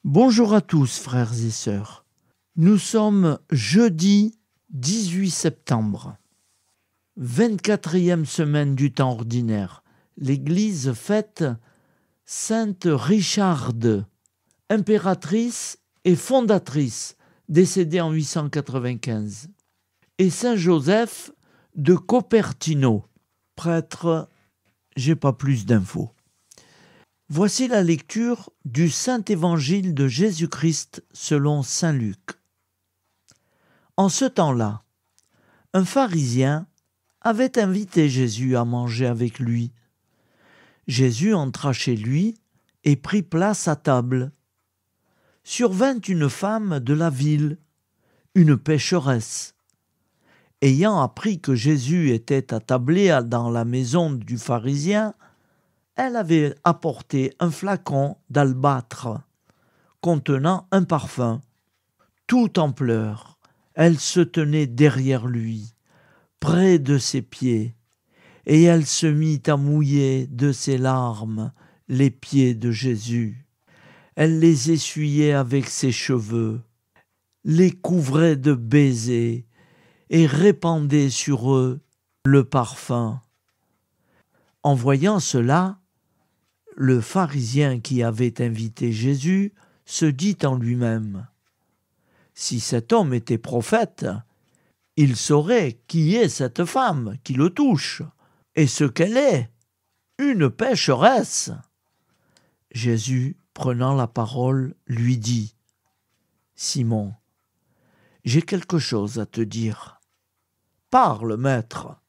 Bonjour à tous, frères et sœurs. Nous sommes jeudi 18 septembre, 24e semaine du temps ordinaire. L'Église fête Sainte Richarde, impératrice et fondatrice, décédée en 895, et Saint Joseph de Cupertino, prêtre. J'ai pas plus d'infos. Voici la lecture du Saint-Évangile de Jésus-Christ selon saint Luc. En ce temps-là, un pharisien avait invité Jésus à manger avec lui. Jésus entra chez lui et prit place à table. Survint une femme de la ville, une pécheresse. Ayant appris que Jésus était attablé dans la maison du pharisien, elle avait apporté un flacon d'albâtre contenant un parfum. Tout en pleurs, elle se tenait derrière lui, près de ses pieds, et elle se mit à mouiller de ses larmes les pieds de Jésus. Elle les essuyait avec ses cheveux, les couvrait de baisers et répandait sur eux le parfum. En voyant cela, le pharisien qui avait invité Jésus se dit en lui-même : si cet homme était prophète, il saurait qui est cette femme qui le touche et ce qu'elle est, une pécheresse. Jésus, prenant la parole, lui dit : Simon, j'ai quelque chose à te dire. Parle, maître.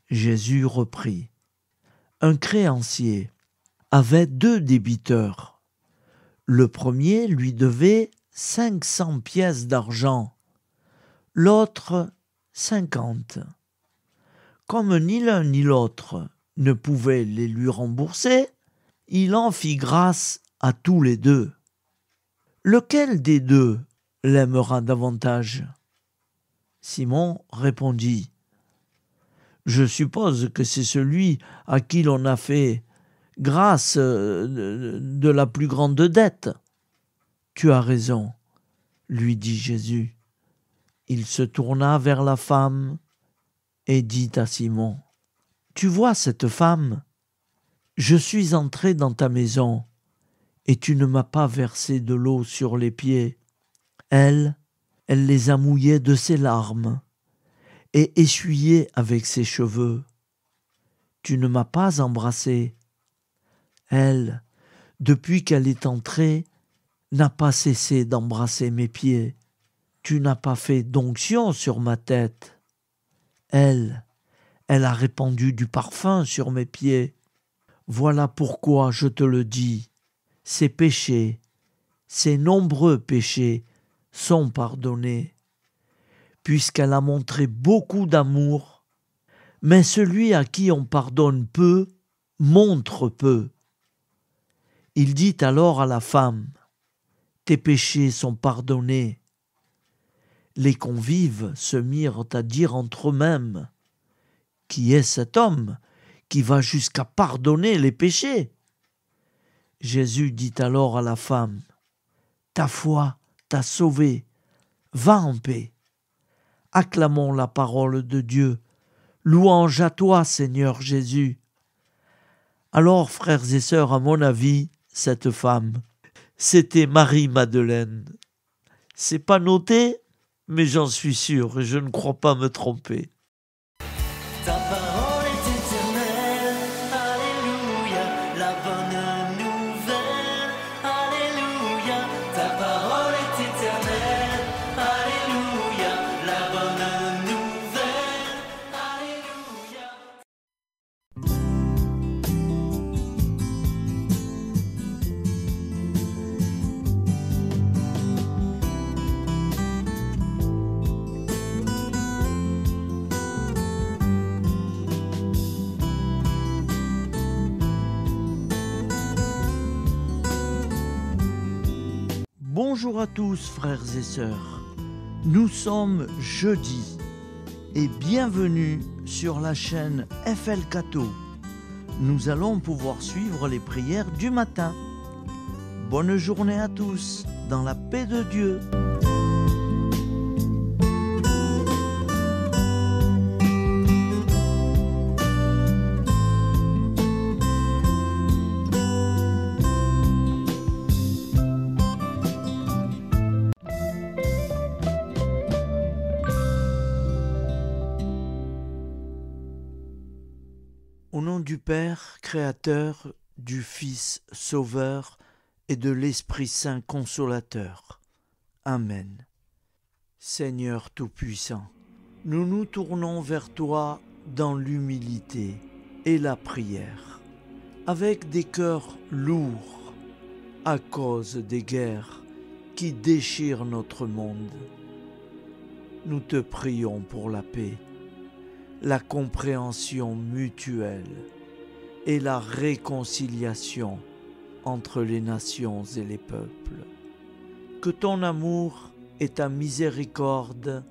Jésus reprit : un créancier avait 2 débiteurs. Le premier lui devait 500 pièces d'argent, l'autre 50. Comme ni l'un ni l'autre ne pouvait les lui rembourser, il en fit grâce à tous les 2. Lequel des 2 l'aimera davantage ? Simon répondit : je suppose que c'est celui à qui l'on a fait grâce de la plus grande dette. Tu as raison, lui dit Jésus. Il se tourna vers la femme et dit à Simon : tu vois cette femme ? Je suis entré dans ta maison et tu ne m'as pas versé de l'eau sur les pieds. Elle les a mouillés de ses larmes et essuyés avec ses cheveux. Tu ne m'as pas embrassé. Elle, depuis qu'elle est entrée, n'a pas cessé d'embrasser mes pieds. Tu n'as pas fait d'onction sur ma tête. Elle a répandu du parfum sur mes pieds. Voilà pourquoi je te le dis, ses péchés, ses nombreux péchés sont pardonnés, puisqu'elle a montré beaucoup d'amour, mais celui à qui on pardonne peu, montre peu. Il dit alors à la femme : tes péchés sont pardonnés. Les convives se mirent à dire entre eux-mêmes : qui est cet homme qui va jusqu'à pardonner les péchés ? Jésus dit alors à la femme : ta foi t'a sauvée, va en paix. Acclamons la parole de Dieu. Louange à toi, Seigneur Jésus. Alors, frères et sœurs, à mon avis, cette femme, c'était Marie-Madeleine. C'est pas noté, mais j'en suis sûr et je ne crois pas me tromper. Ta parole est éternelle, alléluia, la bonne nouvelle, alléluia. Ta parole est éternelle, alléluia, la bonne nouvelle, alléluia. Bonjour à tous, frères et sœurs. Nous sommes jeudi et bienvenue sur la chaîne FL Cato. Nous allons pouvoir suivre les prières du matin. Bonne journée à tous, dans la paix de Dieu. Au nom du Père, Créateur, du Fils, Sauveur, et de l'Esprit Saint Consolateur. Amen. Seigneur Tout-Puissant, nous nous tournons vers toi dans l'humilité et la prière, avec des cœurs lourds à cause des guerres qui déchirent notre monde. Nous te prions pour la paix, la compréhension mutuelle et la réconciliation entre les nations et les peuples. Que ton amour et ta miséricorde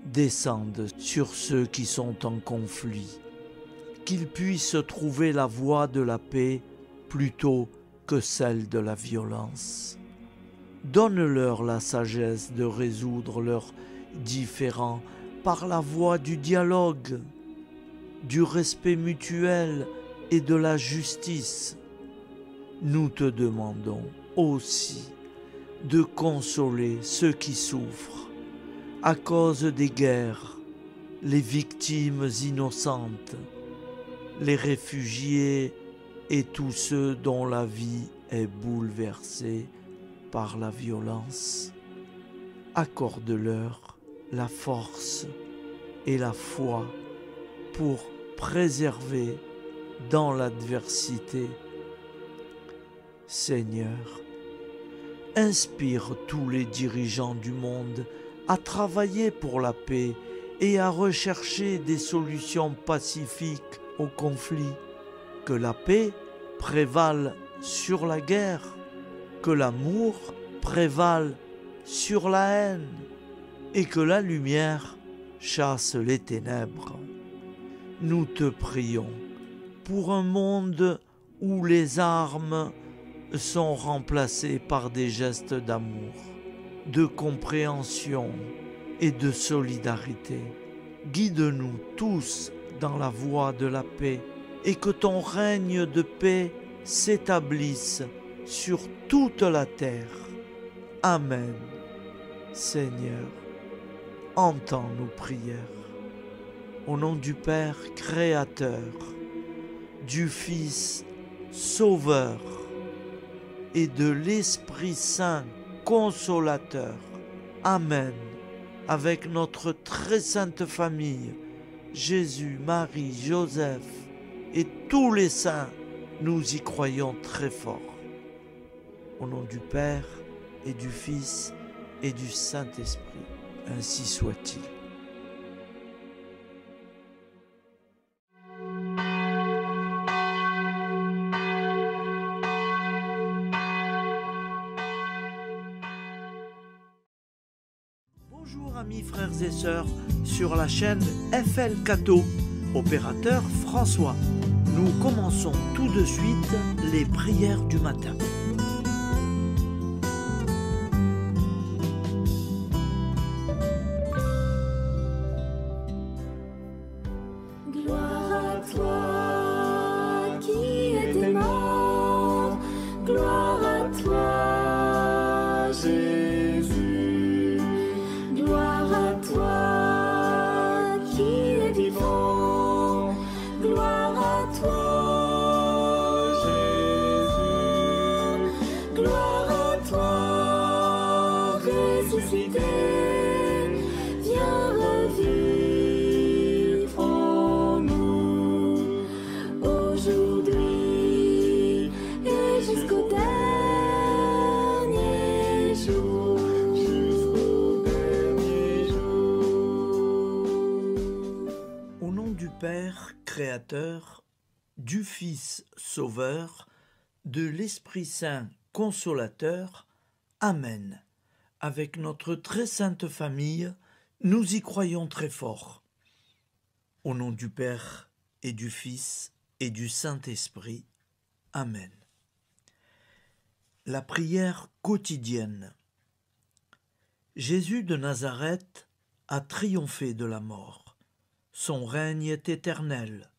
descendent sur ceux qui sont en conflit, qu'ils puissent trouver la voie de la paix plutôt que celle de la violence. Donne-leur la sagesse de résoudre leurs différends par la voie du dialogue, du respect mutuel et de la justice. Nous te demandons aussi de consoler ceux qui souffrent à cause des guerres, les victimes innocentes, les réfugiés et tous ceux dont la vie est bouleversée par la violence. Accorde-leur la force et la foi pour préserver dans l'adversité. Seigneur, inspire tous les dirigeants du monde à travailler pour la paix et à rechercher des solutions pacifiques aux conflits. Que la paix prévale sur la guerre, que l'amour prévale sur la haine et que la lumière chasse les ténèbres. Nous te prions pour un monde où les armes sont remplacées par des gestes d'amour, de compréhension et de solidarité. Guide-nous tous dans la voie de la paix et que ton règne de paix s'établisse sur toute la terre. Amen. Seigneur, entends nos prières. Au nom du Père Créateur, du Fils Sauveur et de l'Esprit Saint Consolateur. Amen. Avec notre très sainte famille, Jésus, Marie, Joseph et tous les saints, nous y croyons très fort. Au nom du Père et du Fils et du Saint-Esprit, ainsi soit-il. Bonjour amis frères et sœurs sur la chaîne FL Cato, opérateur François. Nous commençons tout de suite les prières du matin. Gloire à toi qui étais mort, gloire à toi Jésus, gloire à toi qui es vivant, gloire à toi Jésus, gloire à toi ressuscité, viens revivre en nous aujourd'hui et jusqu'au dernier jour. Au nom du Père Créateur, du Fils Sauveur, de l'Esprit Saint Consolateur. Amen. Avec notre très sainte famille, nous y croyons très fort. Au nom du Père et du Fils et du Saint-Esprit. Amen. La prière quotidienne. Jésus de Nazareth a triomphé de la mort. Son règne est éternel.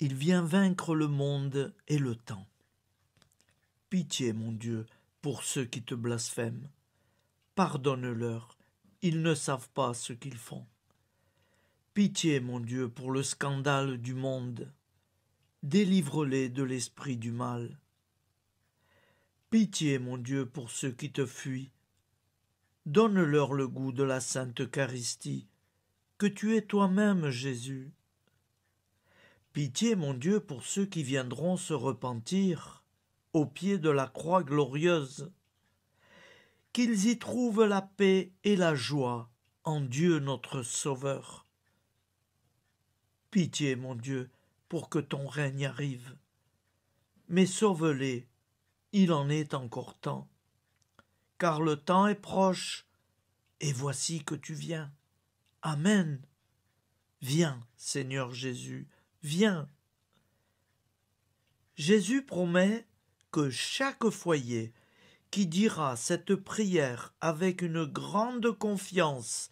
Il vient vaincre le monde et le temps. Pitié, mon Dieu, pour ceux qui te blasphèment. Pardonne-leur, ils ne savent pas ce qu'ils font. Pitié, mon Dieu, pour le scandale du monde. Délivre-les de l'esprit du mal. Pitié, mon Dieu, pour ceux qui te fuient. Donne-leur le goût de la Sainte Eucharistie, que tu es toi-même, Jésus. Pitié, mon Dieu, pour ceux qui viendront se repentir au pied de la croix glorieuse, qu'ils y trouvent la paix et la joie en Dieu notre Sauveur. Pitié, mon Dieu, pour que ton règne arrive. Mais sauve-les, il en est encore temps, car le temps est proche, et voici que tu viens. Amen. Viens, Seigneur Jésus, viens. Jésus promet que chaque foyer qui dira cette prière avec une grande confiance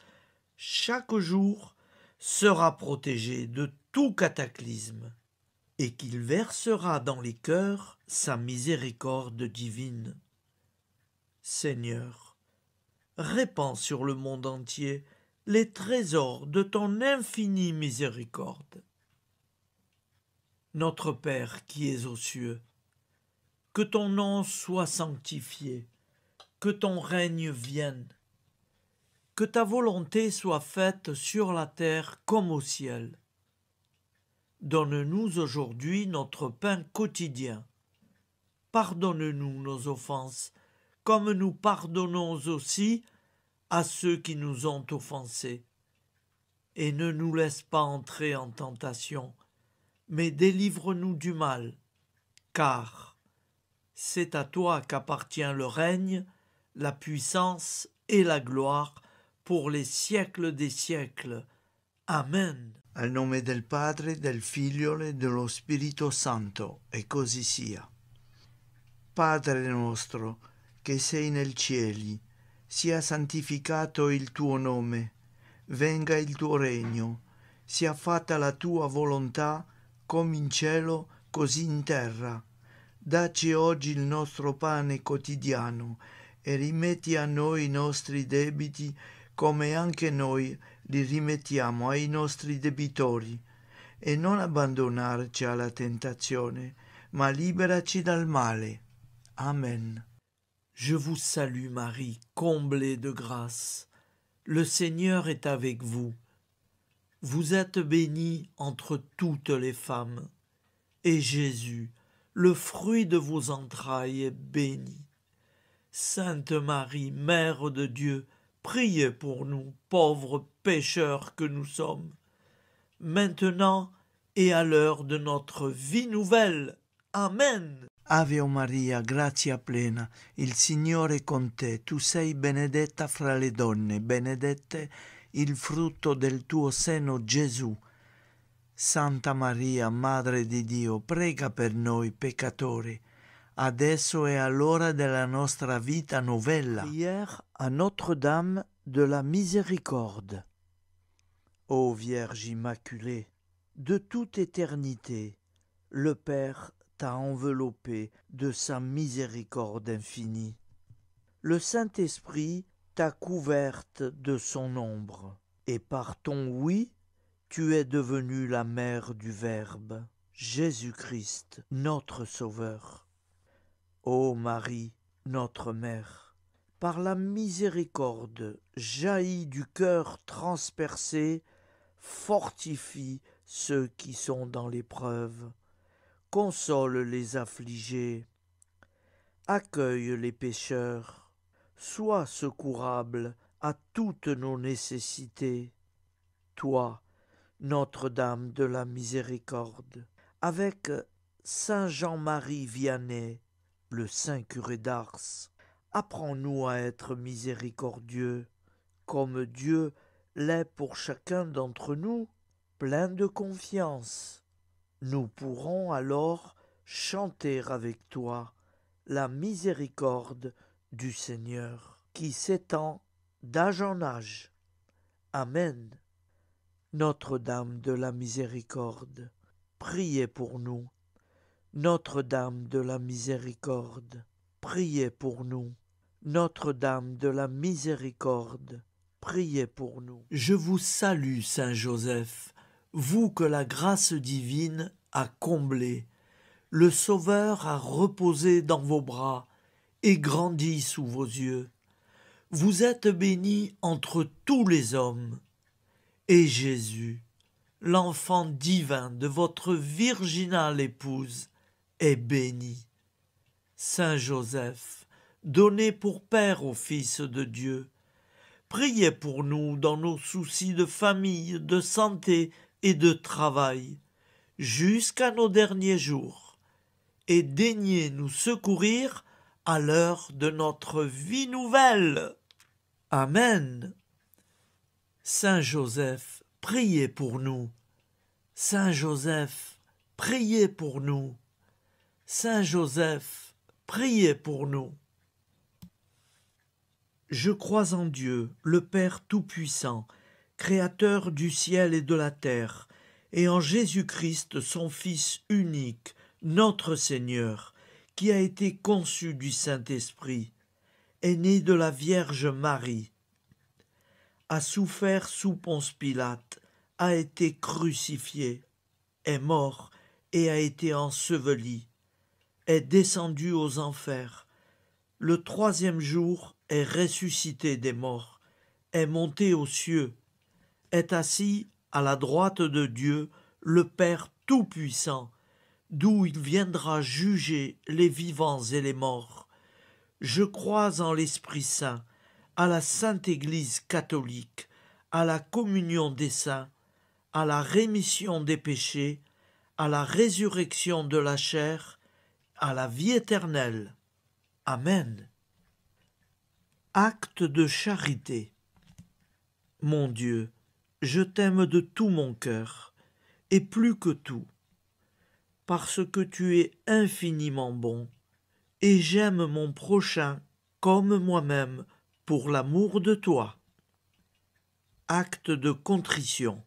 chaque jour sera protégé de tout cataclysme et qu'il versera dans les cœurs sa miséricorde divine. Seigneur, répands sur le monde entier les trésors de ton infinie miséricorde. Notre Père qui es aux cieux, que ton nom soit sanctifié, que ton règne vienne, que ta volonté soit faite sur la terre comme au ciel. Donne-nous aujourd'hui notre pain quotidien. Pardonne-nous nos offenses, comme nous pardonnons aussi à ceux qui nous ont offensés. Et ne nous laisse pas entrer en tentation, mais délivre-nous du mal, car c'est à toi qu'appartient le règne, la puissance et la gloire pour les siècles des siècles. Amen. Al nome del Padre, del Figlio e dello Spirito Santo, e così sia. Padre nostro, che sei nel cieli, sia santificato il tuo nome, venga il tuo regno, sia fatta la tua volontà, come in cielo, così in terra. Dacci oggi il nostro pane quotidiano e rimetti a noi i nostri debiti, come anche noi li rimettiamo ai nostri debitori, e non abbandonarci alla tentazione, ma liberaci dal male. Amen. Je vous salue Marie, comblée de grâce. Le Seigneur est avec vous. Vous êtes bénie entre toutes les femmes, et Jésus, le fruit de vos entrailles, est béni. Sainte Marie, Mère de Dieu, priez pour nous, pauvres pécheurs que nous sommes, maintenant et à l'heure de notre vie nouvelle. Amen. Ave Maria, grazia plena, il Signore è con te, tu sei benedetta fra le donne, benedetto il frutto del tuo seno, Gesù. Santa Maria, Madre di Dio, prega per noi peccatori, adesso e all'ora della nostra vita novella. Prière à Notre-Dame de la Miséricorde. Ô Vierge Immaculée, de toute éternité, le Père t'a enveloppé de sa miséricorde infinie. Le Saint-Esprit t'a couverte de son ombre, et par ton oui, tu es devenue la mère du Verbe, Jésus-Christ, notre Sauveur. Ô Marie, notre Mère, par la miséricorde jaillie du cœur transpercé, fortifie ceux qui sont dans l'épreuve, console les affligés, accueille les pécheurs, sois secourable à toutes nos nécessités. Toi, Notre-Dame de la Miséricorde, avec Saint Jean-Marie Vianney, le Saint curé d'Ars, apprends-nous à être miséricordieux, comme Dieu l'est pour chacun d'entre nous, plein de confiance. Nous pourrons alors chanter avec toi la miséricorde du Seigneur, qui s'étend d'âge en âge. Amen. Notre-Dame de la Miséricorde, priez pour nous. Notre-Dame de la Miséricorde, priez pour nous. Notre-Dame de la Miséricorde, priez pour nous. Je vous salue, Saint Joseph, vous que la grâce divine a comblé. Le Sauveur a reposé dans vos bras et grandi sous vos yeux. Vous êtes béni entre tous les hommes. Et Jésus, l'enfant divin de votre virginale épouse, est béni. Saint Joseph, donné pour Père au Fils de Dieu, priez pour nous dans nos soucis de famille, de santé et de travail, jusqu'à nos derniers jours, et daignez nous secourir à l'heure de notre vie nouvelle. Amen. Saint Joseph, priez pour nous. Saint Joseph, priez pour nous. Saint Joseph, priez pour nous. Je crois en Dieu, le Père Tout-Puissant, Créateur du ciel et de la terre, et en Jésus-Christ, son Fils unique, notre Seigneur, qui a été conçu du Saint-Esprit, est né de la Vierge Marie, a souffert sous Ponce Pilate, a été crucifié, est mort et a été enseveli, est descendu aux enfers, le troisième jour est ressuscité des morts, est monté aux cieux, est assis à la droite de Dieu, le Père Tout-Puissant, d'où il viendra juger les vivants et les morts. Je crois en l'Esprit Saint, à la Sainte Église catholique, à la communion des saints, à la rémission des péchés, à la résurrection de la chair, à la vie éternelle. Amen. Acte de charité. Mon Dieu, je t'aime de tout mon cœur, et plus que tout, parce que tu es infiniment bon, et j'aime mon prochain comme moi-même, pour l'amour de toi. Acte de contrition.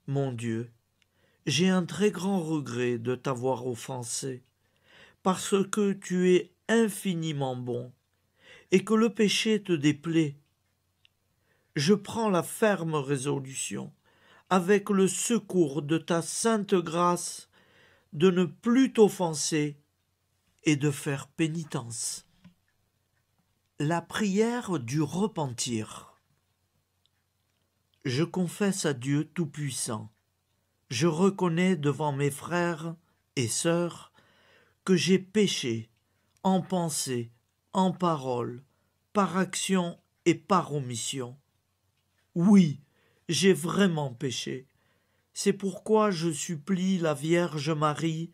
Mon Dieu, j'ai un très grand regret de t'avoir offensé, parce que tu es infiniment bon, et que le péché te déplaît. Je prends la ferme résolution, avec le secours de ta sainte grâce, de ne plus t'offenser et de faire pénitence. La prière du repentir. Je confesse à Dieu Tout-Puissant, je reconnais devant mes frères et sœurs que j'ai péché en pensée, en parole, par action et par omission. Oui, j'ai vraiment péché. C'est pourquoi je supplie la Vierge Marie,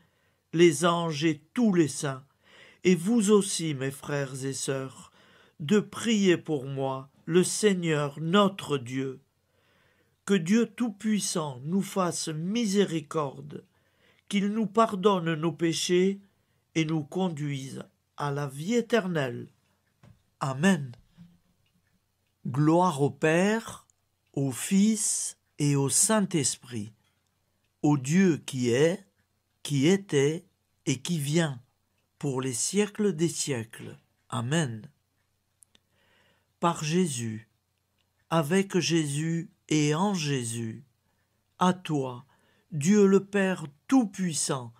les anges et tous les saints, et vous aussi, mes frères et sœurs, de prier pour moi, le Seigneur notre Dieu. Que Dieu Tout-Puissant nous fasse miséricorde, qu'il nous pardonne nos péchés et nous conduise à la vie éternelle. Amen. Gloire au Père, au Fils et au Saint-Esprit, au Dieu qui est, qui était et qui vient, pour les siècles des siècles. Amen. Par Jésus, avec Jésus et en Jésus, à toi, Dieu le Père Tout-Puissant,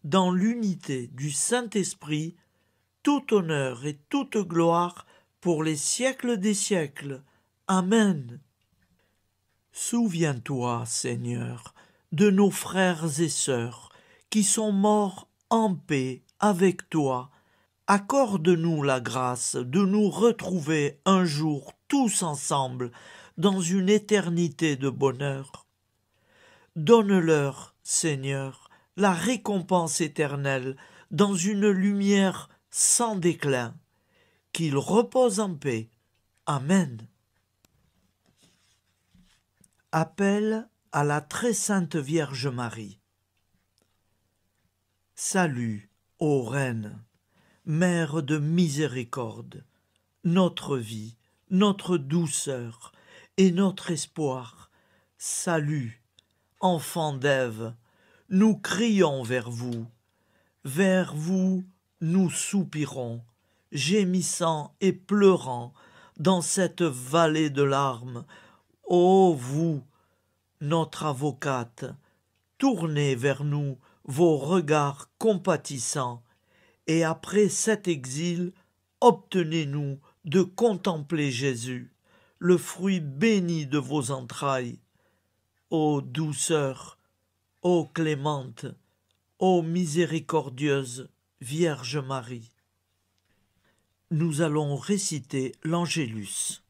dans l'unité du Saint-Esprit, tout honneur et toute gloire pour les siècles des siècles. Amen. Souviens-toi, Seigneur, de nos frères et sœurs qui sont morts en paix avec toi. Accorde-nous la grâce de nous retrouver un jour tous ensemble dans une éternité de bonheur. Donne-leur, Seigneur, la récompense éternelle dans une lumière sans déclin. Qu'ils reposent en paix. Amen. Appel à la très sainte Vierge Marie. Salut, ô Reine, Mère de miséricorde, notre vie, notre douceur et notre espoir, salut, enfant d'Ève, nous crions vers vous nous soupirons, gémissant et pleurant dans cette vallée de larmes. Ô vous, notre avocate, tournez vers nous vos regards compatissants, et après cet exil, obtenez-nous de contempler Jésus, le fruit béni de vos entrailles. Ô douceur, ô clémente, ô miséricordieuse Vierge Marie. Nous allons réciter l'Angélus.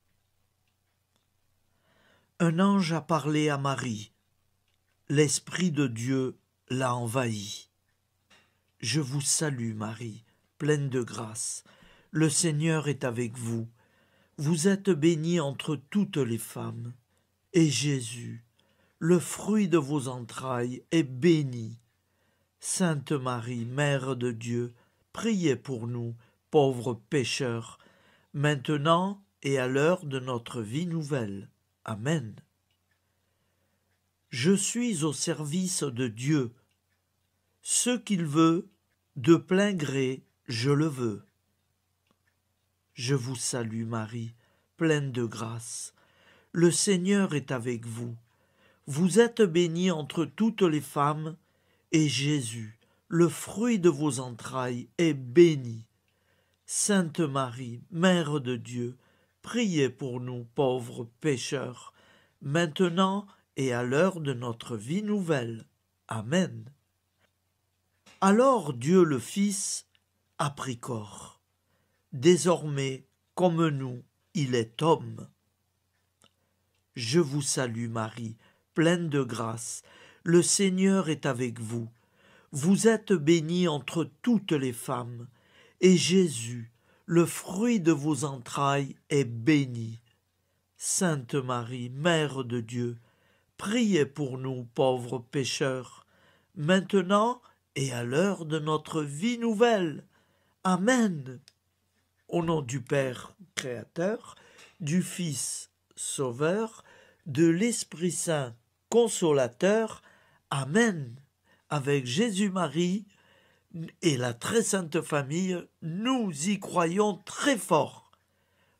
Un ange a parlé à Marie. L'Esprit de Dieu l'a envahie. Je vous salue Marie, pleine de grâce. Le Seigneur est avec vous. Vous êtes bénie entre toutes les femmes. Et Jésus, le fruit de vos entrailles, est béni. Sainte Marie, Mère de Dieu, priez pour nous, pauvres pécheurs, maintenant et à l'heure de notre vie nouvelle. Amen. Je suis au service de Dieu. Ce qu'il veut, de plein gré, je le veux. Je vous salue Marie, pleine de grâce. Le Seigneur est avec vous. Vous êtes bénie entre toutes les femmes, et Jésus, le fruit de vos entrailles, est béni. Sainte Marie, Mère de Dieu, priez pour nous pauvres pécheurs, maintenant et à l'heure de notre vie nouvelle. Amen. Alors Dieu le Fils a pris corps. Désormais, comme nous, il est homme. Je vous salue Marie, pleine de grâce. Le Seigneur est avec vous. Vous êtes bénie entre toutes les femmes, et Jésus, le fruit de vos entrailles, est béni. Sainte Marie, Mère de Dieu, priez pour nous pauvres pécheurs, maintenant et à l'heure de notre vie nouvelle. Amen. Au nom du Père Créateur, du Fils Sauveur, de l'Esprit Saint Consolateur. Amen. Avec Jésus-Marie et la très sainte famille, nous y croyons très fort.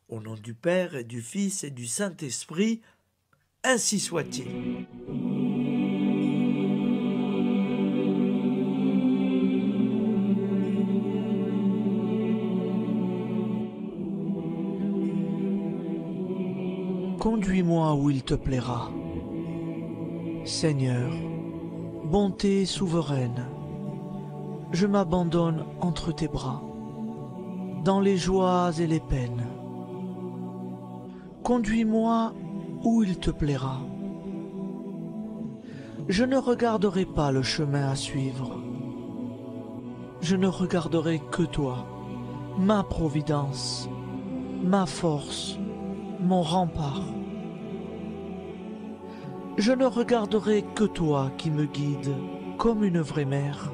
Au nom du Père et du Fils et du Saint-Esprit, ainsi soit-il. Conduis-moi où il te plaira. Seigneur, bonté souveraine, je m'abandonne entre tes bras, dans les joies et les peines. Conduis-moi où il te plaira. Je ne regarderai pas le chemin à suivre. Je ne regarderai que toi, ma providence, ma force, mon rempart. Je ne regarderai que toi qui me guides comme une vraie mère.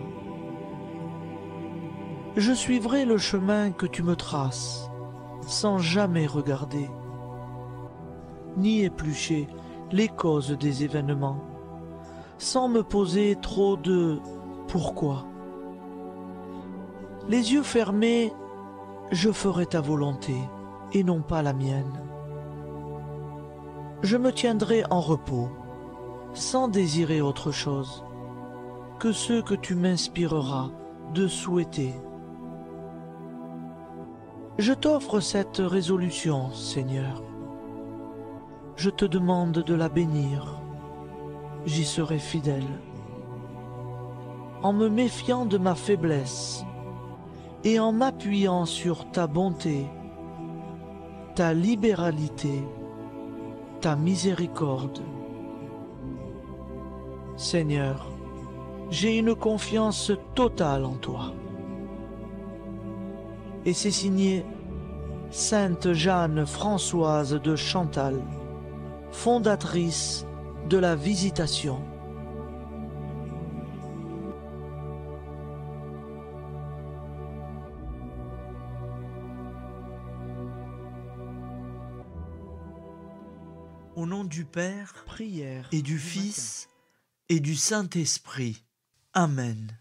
Je suivrai le chemin que tu me traces, sans jamais regarder, ni éplucher les causes des événements, sans me poser trop de « pourquoi ». Les yeux fermés, je ferai ta volonté et non pas la mienne. Je me tiendrai en repos, sans désirer autre chose que ce que tu m'inspireras de souhaiter. Je t'offre cette résolution, Seigneur. Je te demande de la bénir. J'y serai fidèle. En me méfiant de ma faiblesse et en m'appuyant sur ta bonté, ta libéralité, ta miséricorde. Seigneur, j'ai une confiance totale en toi. Et c'est signé Sainte Jeanne Françoise de Chantal, fondatrice de la Visitation. Au nom du Père Prière et du Fils et du Saint-Esprit. Amen.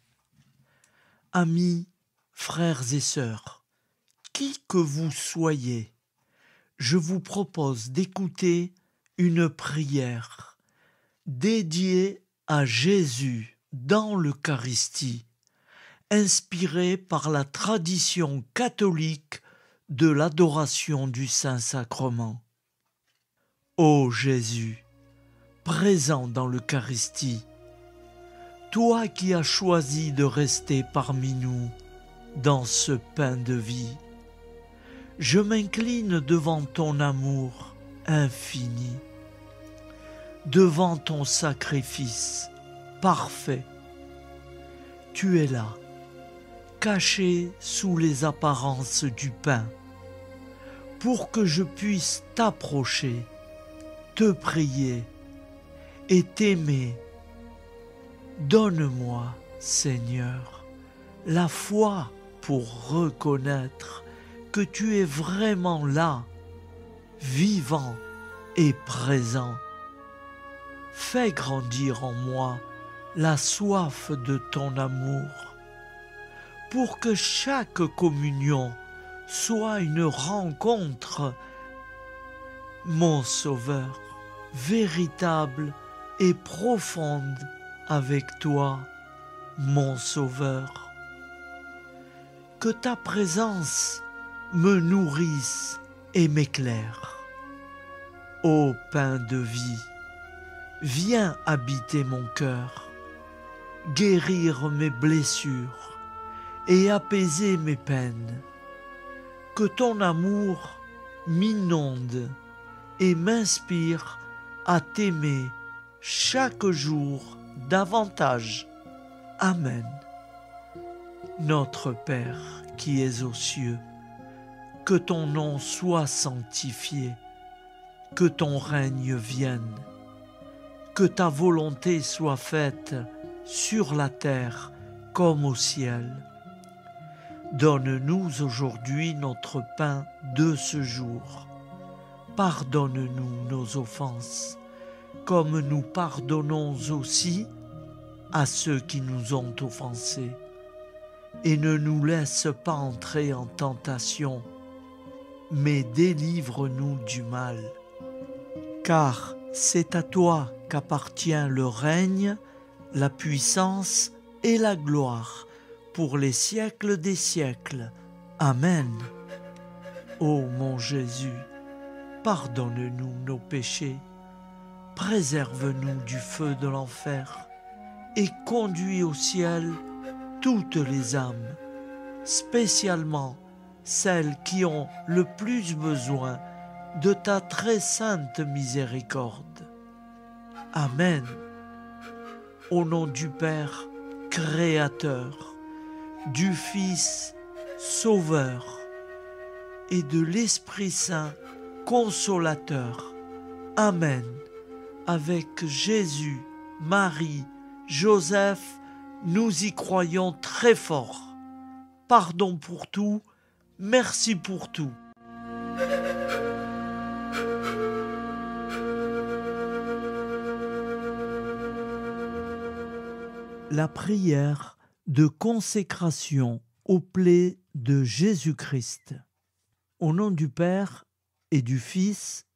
Amis, frères et sœurs, qui que vous soyez, je vous propose d'écouter une prière dédiée à Jésus dans l'Eucharistie, inspirée par la tradition catholique de l'adoration du Saint-Sacrement. Ô Jésus, présent dans l'Eucharistie, toi qui as choisi de rester parmi nous dans ce pain de vie, je m'incline devant ton amour infini, devant ton sacrifice parfait. Tu es là, caché sous les apparences du pain, pour que je puisse t'approcher, te prier et t'aimer. Donne-moi, Seigneur, la foi pour reconnaître que tu es vraiment là, vivant et présent. Fais grandir en moi la soif de ton amour, pour que chaque communion soit une rencontre, mon Sauveur, véritable et profonde avec toi, mon Sauveur. Que ta présence me nourrisse et m'éclaire. Ô pain de vie, viens habiter mon cœur, guérir mes blessures et apaiser mes peines. Que ton amour m'inonde et m'inspire à t'aimer chaque jour davantage. Amen. Notre Père qui es aux cieux, que ton nom soit sanctifié, que ton règne vienne, que ta volonté soit faite sur la terre comme au ciel. Donne-nous aujourd'hui notre pain de ce jour. Pardonne-nous nos offenses, comme nous pardonnons aussi à ceux qui nous ont offensés. Et ne nous laisse pas entrer en tentation, mais délivre-nous du mal. Car c'est à toi qu'appartient le règne, la puissance et la gloire pour les siècles des siècles. Amen. Ô mon Jésus, pardonne-nous nos péchés, préserve-nous du feu de l'enfer et conduis au ciel toutes les âmes, spécialement celles qui ont le plus besoin de ta très sainte miséricorde. Amen. Au nom du Père Créateur, du Fils Sauveur et de l'Esprit Saint Consolateur. Amen. Avec Jésus, Marie, Joseph, nous y croyons très fort. Pardon pour tout, merci pour tout. La prière de consécration aux plaies de Jésus-Christ. Au nom du Père et du Fils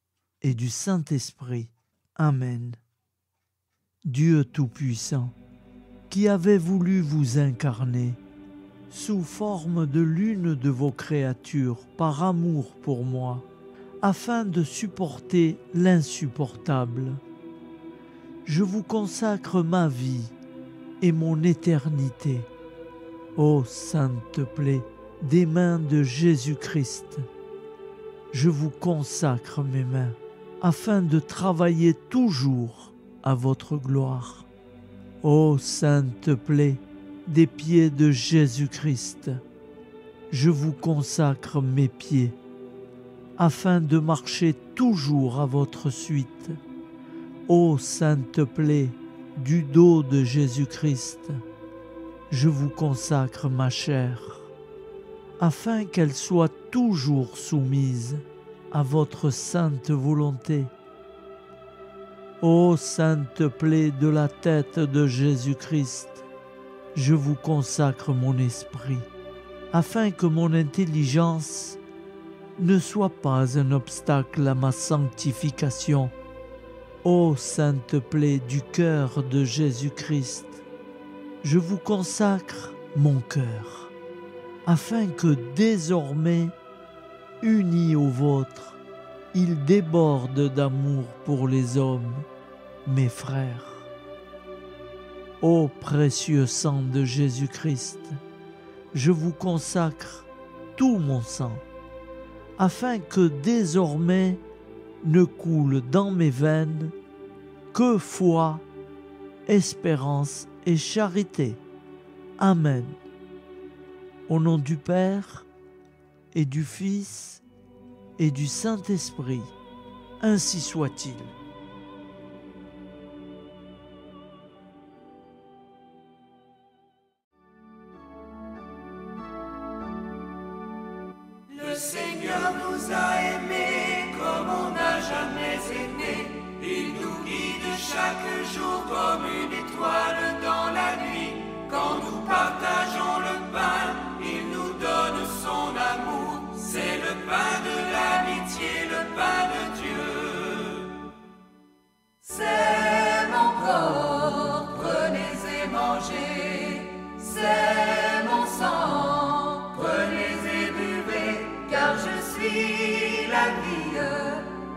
et du Saint-Esprit. Amen. Dieu Tout-Puissant, qui avez voulu vous incarner sous forme de l'une de vos créatures par amour pour moi, afin de supporter l'insupportable. Je vous consacre ma vie et mon éternité. Ô sainte plaie des mains de Jésus-Christ, je vous consacre mes mains, afin de travailler toujours à votre gloire. Ô sainte plaie des pieds de Jésus-Christ, je vous consacre mes pieds, afin de marcher toujours à votre suite. Ô sainte plaie du dos de Jésus-Christ, je vous consacre ma chair, afin qu'elle soit toujours soumise à votre sainte volonté, Ô sainte plaie de la tête de Jésus-Christ, je vous consacre mon esprit, afin que mon intelligence ne soit pas un obstacle à ma sanctification. Ô sainte plaie du cœur de Jésus-Christ, je vous consacre mon cœur, afin que désormais, uni au vôtre, il déborde d'amour pour les hommes, mes frères. Ô précieux sang de Jésus-Christ, je vous consacre tout mon sang, afin que désormais ne coule dans mes veines que foi, espérance et charité. Amen. Au nom du Père et du Fils et du Saint-Esprit, ainsi soit-il. Le Seigneur nous a aimés comme on n'a jamais aimé. Il nous guide chaque jour comme une étoile dans la nuit. Quand nous partageons le pain, il nous donne son amour. C'est le pain de l'amitié, le pain de Dieu. C'est mon corps, prenez et mangez. C'est mon sang, prenez et buvez. Car je suis la vie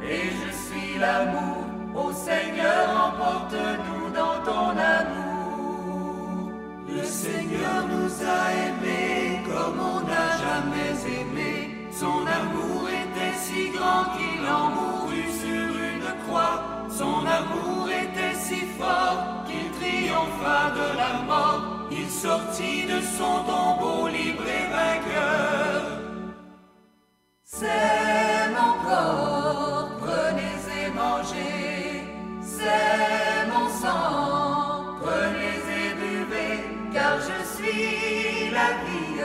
et je suis l'amour. Ô Seigneur, emporte-nous dans ton amour. Le Seigneur nous a aimés comme on n'a jamais aimé. Son amour était si grand qu'il en mourut sur une croix. Son amour était si fort qu'il triompha de la mort. Il sortit de son tombeau libre et vainqueur. C'est mon corps, prenez et mangez. C'est mon sang, prenez et buvez. Car je suis la vie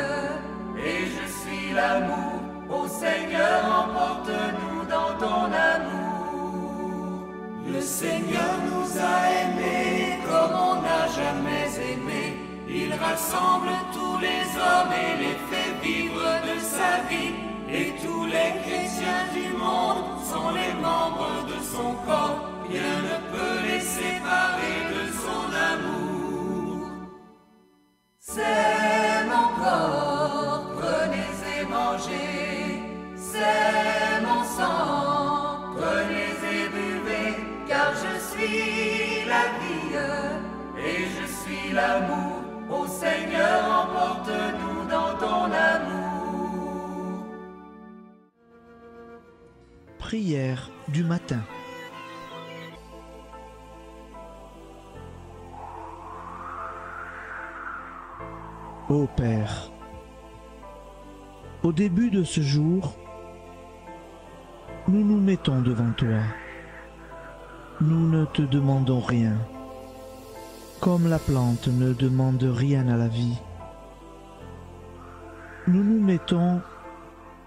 et je suis l'amour. Ô Seigneur, emporte-nous dans ton amour. Le Seigneur nous a aimés comme on n'a jamais aimé. Il rassemble tous les hommes et les fait vivre de sa vie. Et tous les chrétiens du monde sont les membres de son corps. Rien ne peut les séparer de son amour. C'est mon corps, prenez et mangez. C'est mon sang, prenez et buvez. Car je suis la vie et je suis l'amour. Ô Seigneur, emporte-nous dans ton amour. Prière du matin. Ô Père, au début de ce jour, nous nous mettons devant toi. Nous ne te demandons rien, comme la plante ne demande rien à la vie. Nous nous mettons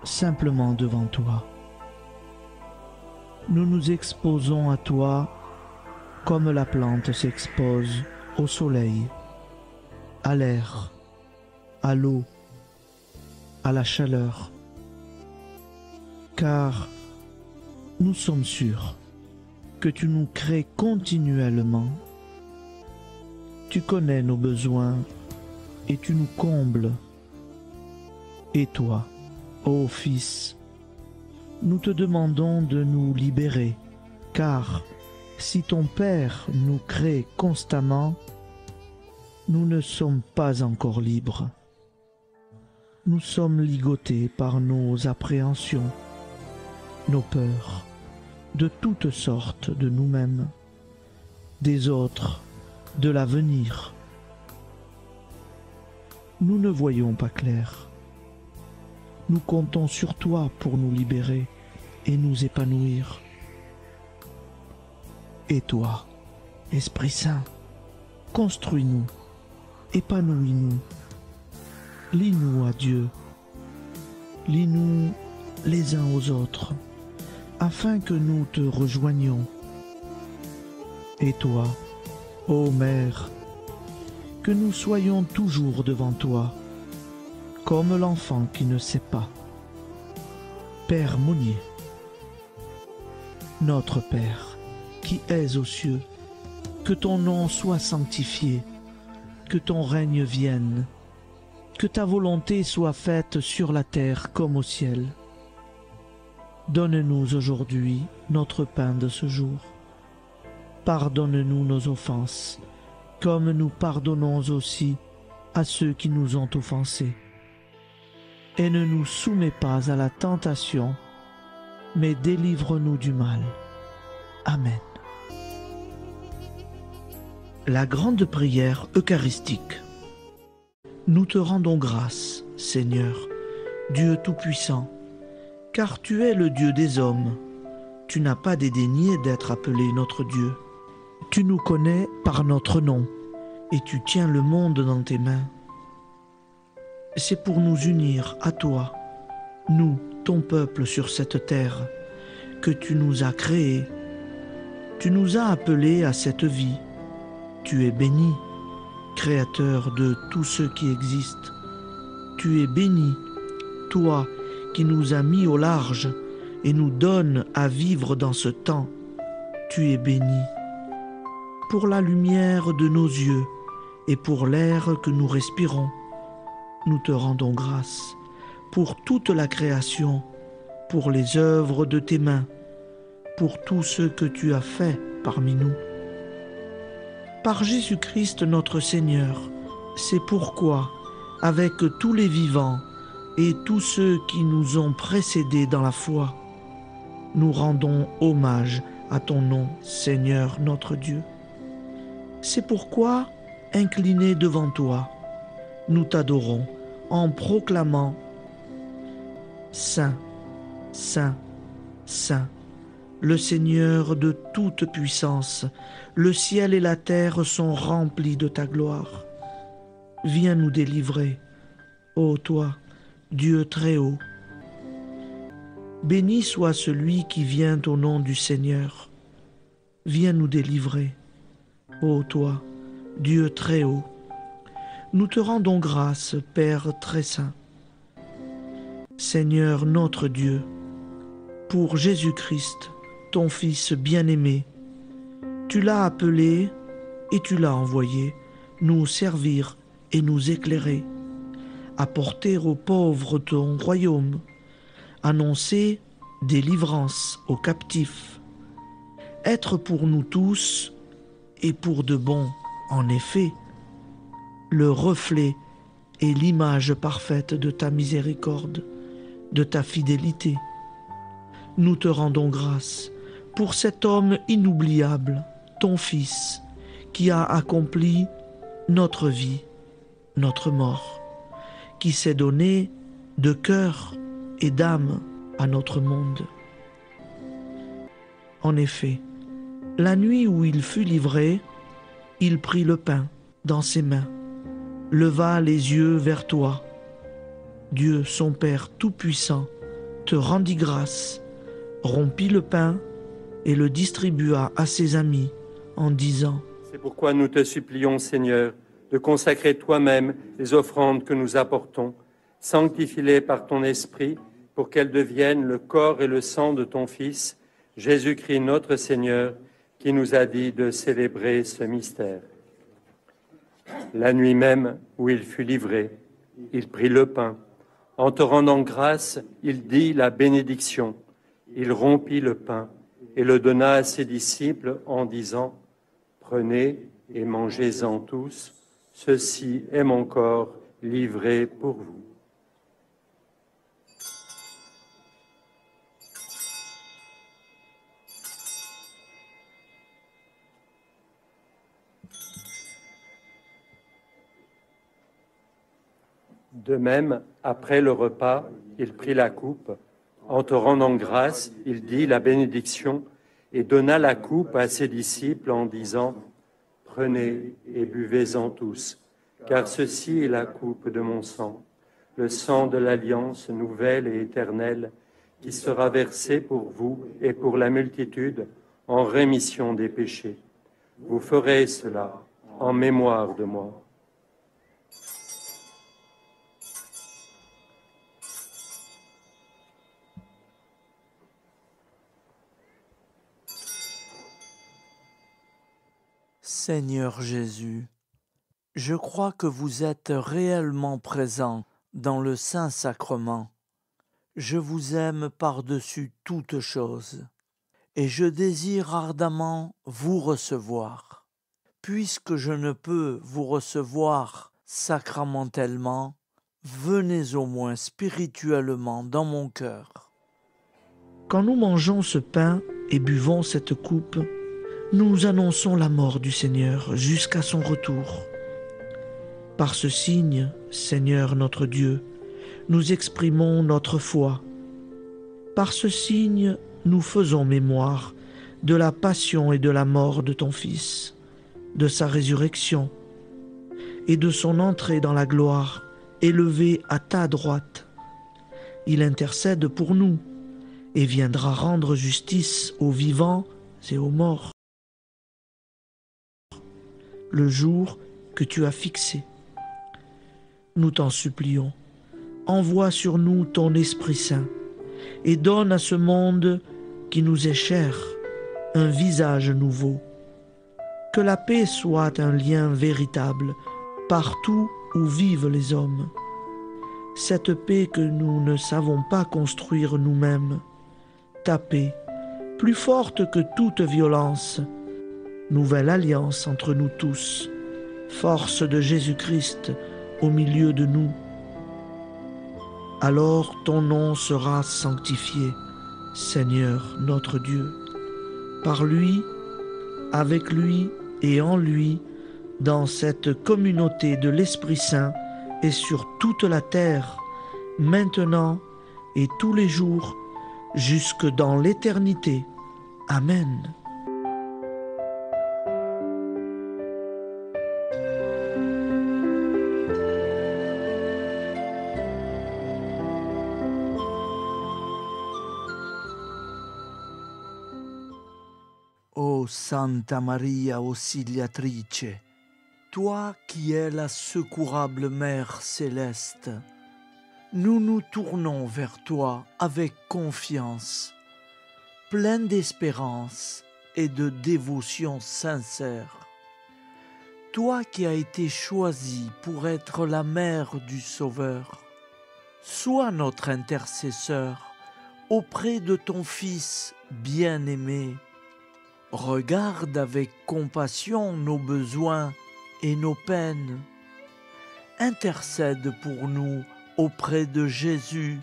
simplement devant toi. Nous nous exposons à toi comme la plante s'expose au soleil, à l'air, à l'eau, à la chaleur. Car nous sommes sûrs que tu nous crées continuellement. Tu connais nos besoins et tu nous combles. Et toi, ô Fils, nous te demandons de nous libérer, car si ton Père nous crée constamment, nous ne sommes pas encore libres. Nous sommes ligotés par nos appréhensions, nos peurs, de toutes sortes de nous-mêmes, des autres, de l'avenir. Nous ne voyons pas clair. Nous comptons sur toi pour nous libérer et nous épanouir. Et toi, Esprit Saint, construis-nous, épanouis-nous, lie-nous à Dieu, lie-nous les uns aux autres, afin que nous te rejoignions. Et toi, ô Mère, que nous soyons toujours devant toi, comme l'enfant qui ne sait pas. Père Mounier, notre Père, qui es aux cieux, que ton nom soit sanctifié, que ton règne vienne, que ta volonté soit faite sur la terre comme au ciel. Donne-nous aujourd'hui notre pain de ce jour. Pardonne-nous nos offenses, comme nous pardonnons aussi à ceux qui nous ont offensés. Et ne nous soumets pas à la tentation, mais délivre-nous du mal. Amen. La grande prière eucharistique. Nous te rendons grâce, Seigneur, Dieu Tout-Puissant, car tu es le Dieu des hommes. Tu n'as pas dédaigné d'être appelé notre Dieu. Tu nous connais par notre nom, et tu tiens le monde dans tes mains. C'est pour nous unir à toi, nous, ton peuple sur cette terre, que tu nous as créés. Tu nous as appelés à cette vie. Tu es béni, Créateur de tout ce qui existe. Tu es béni, toi qui nous as mis au large et nous donnes à vivre dans ce temps. Tu es béni. Pour la lumière de nos yeux et pour l'air que nous respirons, nous te rendons grâce. Pour toute la création, pour les œuvres de tes mains, pour tout ce que tu as fait parmi nous. Par Jésus-Christ notre Seigneur, c'est pourquoi, avec tous les vivants et tous ceux qui nous ont précédés dans la foi, nous rendons hommage à ton nom, Seigneur notre Dieu. C'est pourquoi, inclinés devant toi, nous t'adorons en proclamant « Saint, Saint, Saint ». Le Seigneur de toute puissance, le ciel et la terre sont remplis de ta gloire. Viens nous délivrer, ô toi, Dieu très haut. Béni soit celui qui vient au nom du Seigneur. Viens nous délivrer, ô toi, Dieu très haut. Nous te rendons grâce, Père très saint. Seigneur notre Dieu, pour Jésus-Christ, ton Fils bien-aimé, tu l'as appelé et tu l'as envoyé nous servir et nous éclairer, apporter aux pauvres ton royaume, annoncer délivrance aux captifs, être pour nous tous et pour de bon, en effet, le reflet et l'image parfaite de ta miséricorde, de ta fidélité. Nous te rendons grâce pour cet homme inoubliable, ton Fils, qui a accompli notre vie, notre mort, qui s'est donné de cœur et d'âme à notre monde. En effet, la nuit où il fut livré, il prit le pain dans ses mains, leva les yeux vers toi. Dieu, son Père tout-puissant, te rendit grâce, rompit le pain et le distribua à ses amis en disant « C'est pourquoi nous te supplions, Seigneur, de consacrer toi-même les offrandes que nous apportons, sanctifie-les par ton Esprit, pour qu'elles deviennent le corps et le sang de ton Fils, Jésus-Christ notre Seigneur, qui nous a dit de célébrer ce mystère. La nuit même où il fut livré, il prit le pain. En te rendant grâce, il dit la bénédiction. Il rompit le pain et le donna à ses disciples en disant « Prenez et mangez-en tous, ceci est mon corps livré pour vous. » De même, après le repas, il prit la coupe. En te rendant grâce, il dit la bénédiction et donna la coupe à ses disciples en disant « Prenez et buvez-en tous, car ceci est la coupe de mon sang, le sang de l'alliance nouvelle et éternelle, qui sera versé pour vous et pour la multitude en rémission des péchés. Vous ferez cela en mémoire de moi. Seigneur Jésus, je crois que vous êtes réellement présent dans le Saint-Sacrement. Je vous aime par-dessus toute chose et je désire ardemment vous recevoir. Puisque je ne peux vous recevoir sacramentellement, venez au moins spirituellement dans mon cœur. Quand nous mangeons ce pain et buvons cette coupe, nous annonçons la mort du Seigneur jusqu'à son retour. Par ce signe, Seigneur notre Dieu, nous exprimons notre foi. Par ce signe, nous faisons mémoire de la passion et de la mort de ton Fils, de sa résurrection et de son entrée dans la gloire, élevé à ta droite. Il intercède pour nous et viendra rendre justice aux vivants et aux morts. Le jour que tu as fixé. Nous t'en supplions, envoie sur nous ton Esprit Saint et donne à ce monde qui nous est cher un visage nouveau. Que la paix soit un lien véritable partout où vivent les hommes. Cette paix que nous ne savons pas construire nous-mêmes. Ta paix, plus forte que toute violence. Nouvelle alliance entre nous tous. Force de Jésus-Christ au milieu de nous. Alors ton nom sera sanctifié, Seigneur notre Dieu. Par lui, avec lui et en lui, dans cette communauté de l'Esprit Saint et sur toute la terre, maintenant et tous les jours, jusque dans l'éternité. Amen. Ô Santa Maria Auxiliatrice, toi qui es la secourable Mère céleste, nous nous tournons vers toi avec confiance, plein d'espérance et de dévotion sincère. Toi qui as été choisie pour être la mère du Sauveur, sois notre intercesseur auprès de ton Fils bien-aimé. Regarde avec compassion nos besoins et nos peines. Intercède pour nous auprès de Jésus,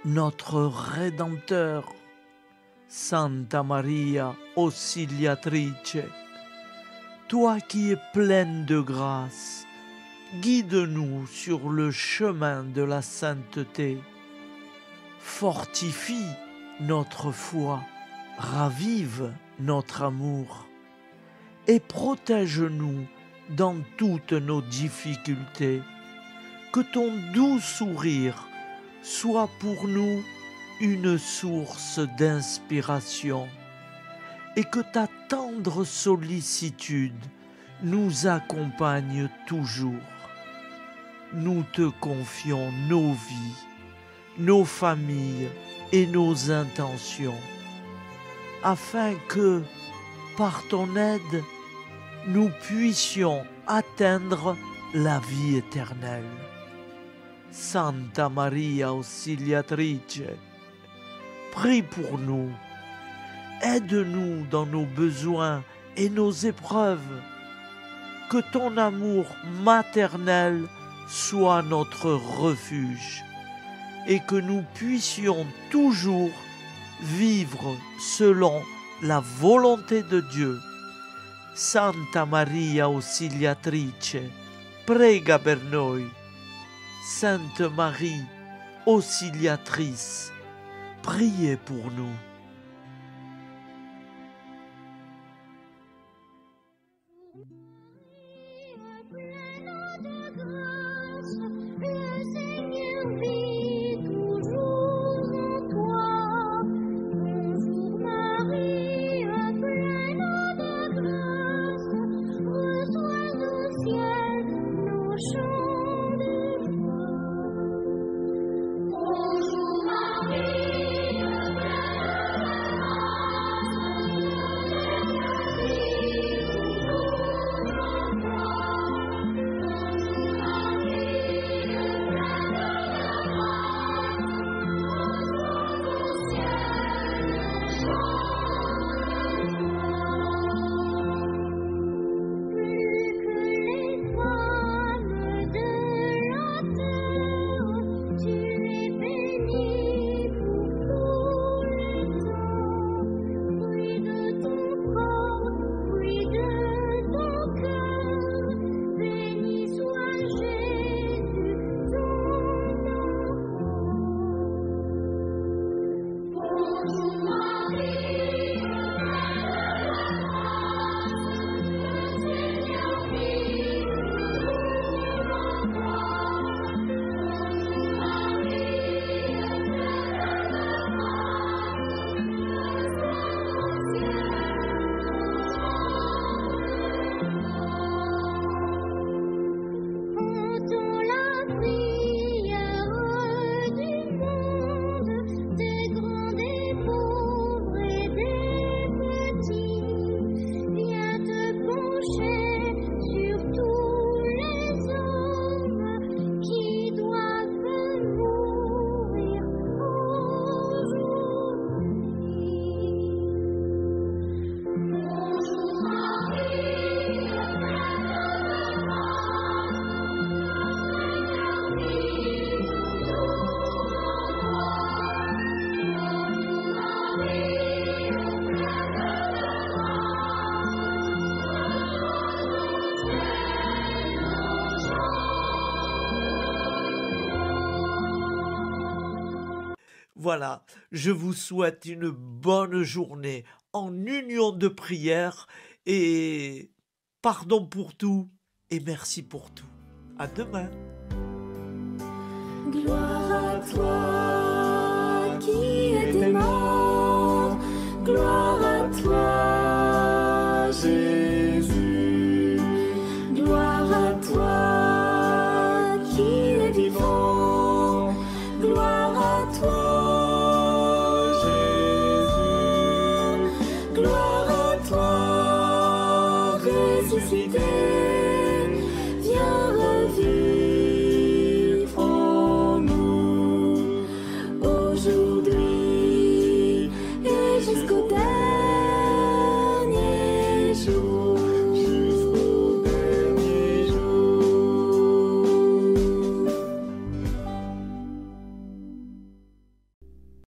notre Rédempteur. Santa Maria Auxiliatrice, toi qui es pleine de grâce, guide-nous sur le chemin de la sainteté. Fortifie notre foi, ravive notre amour et protège-nous dans toutes nos difficultés. Que ton doux sourire soit pour nous une source d'inspiration et que ta tendre sollicitude nous accompagne toujours. Nous te confions nos vies, nos familles et nos intentions, afin que, par ton aide, nous puissions atteindre la vie éternelle. Santa Maria Auxiliatrice, prie pour nous, aide-nous dans nos besoins et nos épreuves, que ton amour maternel soit notre refuge et que nous puissions toujours vivre selon la volonté de Dieu. Santa Maria Auxiliatrice, prega per noi. Sainte Marie, Auxiliatrice, priez pour nous. Voilà, je vous souhaite une bonne journée en union de prière et pardon pour tout et merci pour tout. À demain. Gloire à toi qui étais mort, gloire à toi Jésus, gloire à toi qui es vivant, gloire à toi Jésus, gloire à toi ressuscité.